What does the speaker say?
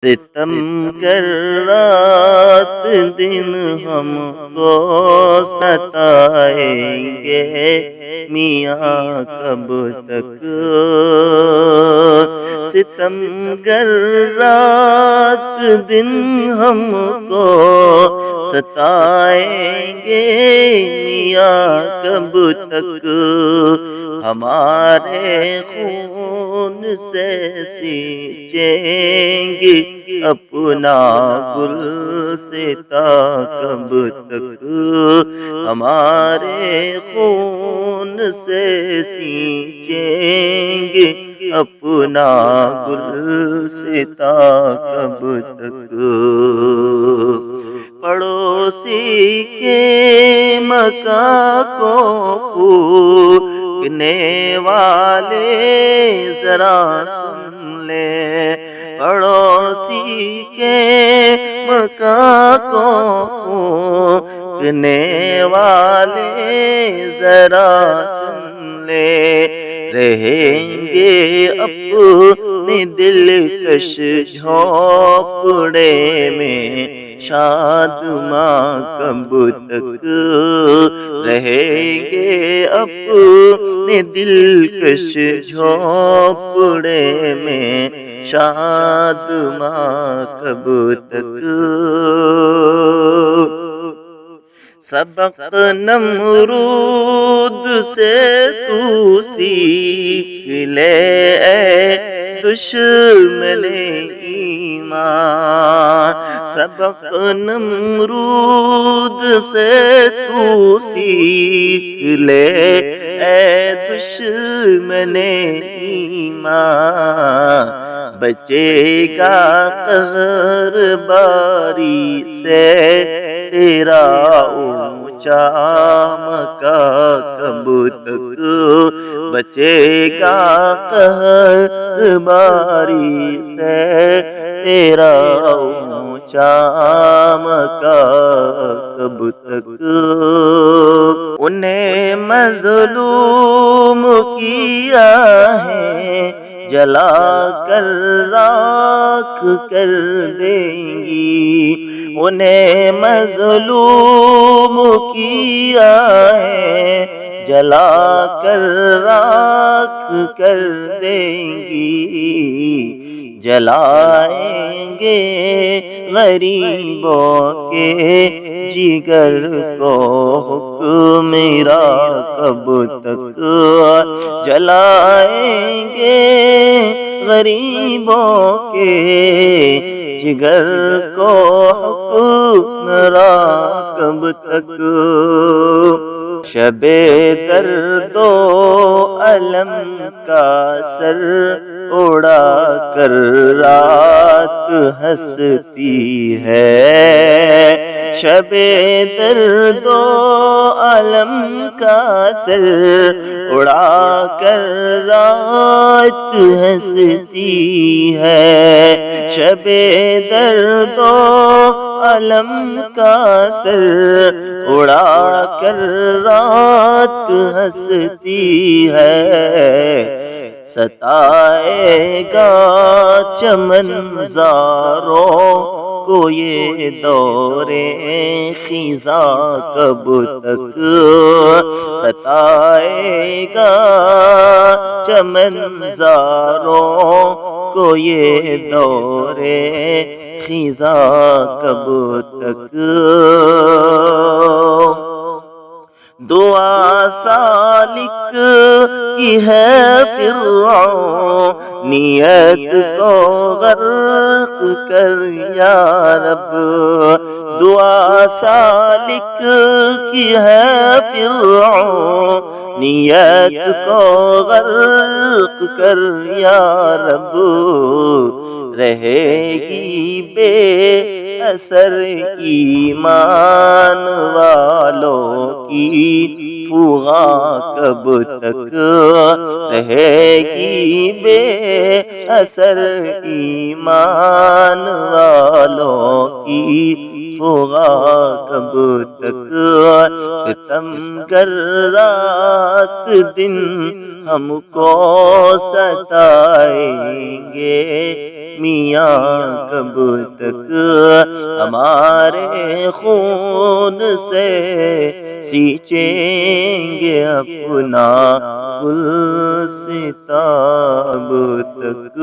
ستم گر رات دن ہم کو ستائیں گے میاں کب تک؟ ستم گر رات دن ہم کو ستائیں گے میاں کب تک؟ ہمارے خون سے سینچیں گے اپنا گلستاں کب تک؟ ہمارے خون سے سینچیں گے اپنا گلستاں کب تک؟ پڑوسی کے مکاں کو پھونکنے والے ذرا سن لے، پڑوسی کے مکاں کو پھونکنے والے ذرا سن لے، رہیں گے اپنے دلکش جھونپڑے میں شادماں کب تک؟ رہیں گے اپنے دلکش جھونپڑے میں شادماں کب تک؟ سبق نمرود سے تو سیکھ لے اے دشمن ایمان، سبق نمرود سے تو سیکھ لے اے دشمن ایمان، بچے گا قہر باری سے تیرا اونچا مکاں کب تک؟ بچے گا قہر باری سے تیرا اونچا مکاں کب تک؟ انہیں مظلوم کیا ہے جلا کر راکھ کر دیں گی، انہیں مظلوم کیا ہے جلا کر راکھ کر دیں گی، جلائیں گے غریبوں کے جگر کو حکم میرا کب تک؟ جلائیں گے غریبوں کے جگر کو حکم میرا کب تک؟ شب درد و الم کا سر اڑا کر رات ہنستی ہے، شب درد و الم کا سر اڑا کر رات ہنستی ہے، شب درد و الم کا سر اڑا کر رات ہنستی ہے، ستائے گا چمن زاروں کو یہ دور خزاں کب تک؟ ستائے گا چمن زاروں کو یہ دور خزاں کب تک؟ دعا سالک کی ہے فرعون نیت کو غرق کر یا رب، دعا سالک کی ہے فرعون نیت کو غرق کر یا رب، رہے گی بے اثر ایمان والوں کی فغاں کب تک؟ رہے گی بے اثر ایمان والوں کی فغاں کب تک؟ ستم گر رات دن ہم کو ستائیں گے میاں کب تک ہمارے خون سے سینچیں گے اپنا گلستان تک